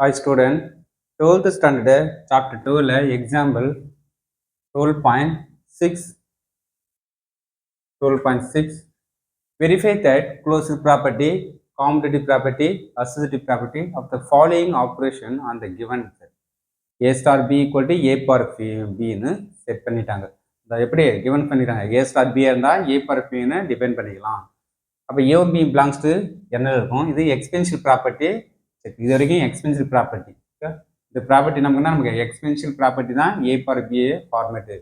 Hi student, 12th standard chapter 2 example 12.6 verify that closure property, commutative property, associative property of the following operation on the given set. A star B equal to A per B ன்னு set பண்ணிட்டாங்க. அதை எப்படி given பண்ணிட்டாங்க, A star B இருந்தால் A per B ன்னு depend பண்ணிக்கலாம். அப்போ A B belongs to என்ன இருக்கும், இது எக்ஸ்பென்சிவ் ப்ராப்பர்ட்டி, இது வரைக்கும் எக்ஸ்பென்சிவ் ப்ராப்பர்ட்டி. இந்த ப்ராப்பர்ட்டி நமக்கு எக்ஸ்பென்சிவ் ப்ராப்பர்ட்டி தான் A per B format.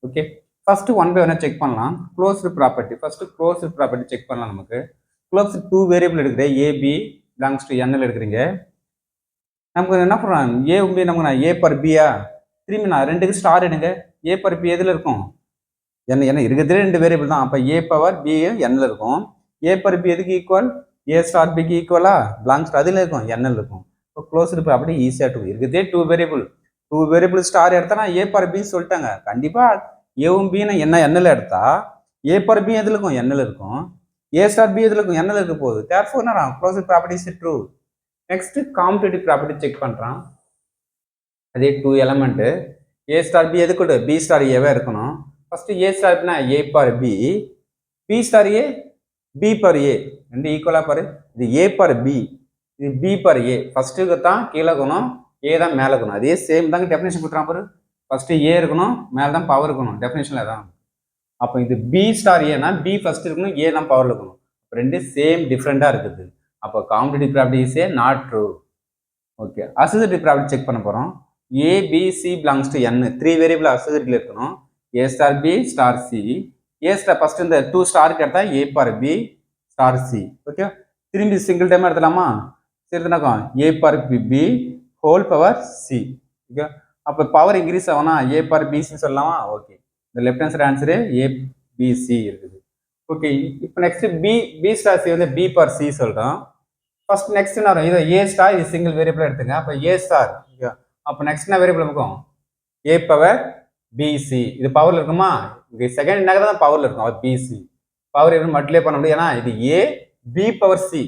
Okay, first one by ஒன்னா செக் பண்ணலாம். Closed property, first closed property check பண்ணலாம். நமக்கு க்ளோஸ் டூ வேரியபிள் எடுக்குது, ஏபி பிலாங்ஸ் டு என்எல் எடுக்கிறீங்க. நமக்கு என்ன பண்ணுறோம், ஏ நமக்கு நான் ஏ பர் பியா, திரும்பி நான் ரெண்டுக்கு ஸ்டார் எடுங்க. ஏ பர் பி எதில் இருக்கும், என்ன இருக்கிறதுல ரெண்டு வேரியபிள் தான். அப்போ ஏ பவர் பி என்எல் இருக்கும். ஏ பர் பி எதுக்கு ஈக்குவல், ஏ ஸ்டார் பிக்கு ஈக்குவலா பிலாங்ஸ் டு அதில் இருக்கும், என்எல் இருக்கும். இப்போ க்ளோஸ்டு ப்ராப்பர்ட்டி ஈஸியாக டூ இருக்கிறதே டூ வேரியபிள் ஸ்டார் எடுத்தா நான் ஏ பர் பி சொல்லிட்டாங்க. கண்டிப்பாக ஏவும் பி என்ன என்எல் எடுத்தா ஏ பர் பி எதில் இருக்கும், என்எல் இருக்கும். ஏ ஸ்டார் பி எதில் இருக்கும், என்எல் இருக்க போகுது. தேர்ஃபோர் என்ன closed property is true. Next competitive property check பண்ணுறான். அதே டூ எலமெண்ட்டு, ஏ ஸ்டார் பி எதுக்கு பி ஸ்டார் ஏவே இருக்கணும். ஃபர்ஸ்ட் ஏ ஸ்டார்னா ஏ பர் பி, பி ஸ்டார் ஏ பி பர் ஏ, ரெண்டு ஈக்குவலாக பாரு. இது ஏ பர் பி, இது பி பர் ஏ. ஃபர்ஸ்ட்டுக்கு தான் கீழே இருக்கணும், ஏ தான் மேலே இருக்கணும். அதே சேம் தாங்க டெஃபினேஷன் கொடுத்துறான் பாரு. ஃபர்ஸ்ட் ஏ இருக்கணும், மேலே தான் பவர் இருக்கணும், டெஃபினேஷனில் தான். அப்போ இது பி ஸ்டார் ஏன்னா பி ஃபர்ஸ்ட் இருக்கணும், ஏ தான் பவர் இருக்கணும். ரெண்டு சேம் டிஃப்ரெண்டாக இருக்குது. அப்போ competitive property is a not true. Okay, associative property check பண்ண போகிறோம். A B C belongs to N, three variable அசோசியேட்டிவ்ல இருக்கணும். A star B star C, A star first இந்த டூ ஸ்டாருக்கு எடுத்தால் A power B star C. Okay, திரும்பி single time எடுத்துலாமா, சரிதுனாக்கும் A power B whole power C. Okay, அப்போ power increase ஆகும்னா ஏ பர் பிசி சொல்லலாமா. ஓகே, இந்த left hand side answer ABC இருக்குது. ஓகே, இப்போ நெக்ஸ்ட் பி ஸ்டார் சி வந்து பி பர் சி சொல்கிறோம். ஃபர்ஸ்ட் நெக்ஸ்ட் என்ன வரும், இது ஏ ஸ்டார், இது சிங்கிள் வேரியபிள் எடுத்துங்க. அப்போ ஏ ஸ்டார், அப்போ நெக்ஸ்ட் என்ன வேரியபிள் இருக்கும், ஏ பவர் பிசி. இது பவர்ல இருக்குமா, இது செகண்ட் நகர் தான் பவர்ல இருக்கும். அப்போ பிசி பவர் எப்படி மல்டிப்ளை பண்ண முடியும், ஏன்னா இது ஏ பி பவர் சி.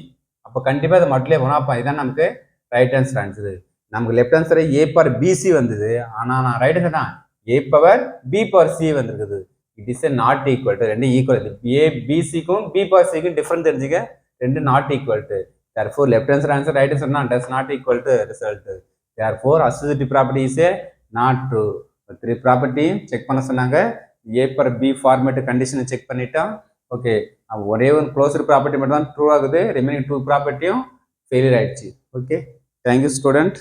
அப்போ கண்டிப்பாக இதை மல்டிப்ளை பண்ணணும். அப்போ இதான் நமக்கு ரைட் ஆன்சர் ஆன்சரு. நமக்கு left answer A power BC வந்தது, ஆனால் நான் ரைட் ஆன்சர் தான் A power B power C வந்திருக்குது. It is not equal to, ரெண்டு ஈக்குவல். ஏ பிசிக்கும் பி பவர் சிக்கும் டிஃபரன்ஸ் தெரிஞ்சுக்க, ரெண்டு not equal to. Therefore, left answer right answer does not equal to result. Therefore, associative property is a not true. Three property check பண்ண சொன்னாங்க. A per B format condition check பண்ணிட்டோம். Okay, ஒரே ஒரு closed property மட்டும் தான் true ஆகுது, remaining two ப்ராப்பர்ட்டியும் failure ஆயிடுச்சு. Okay, thank you student.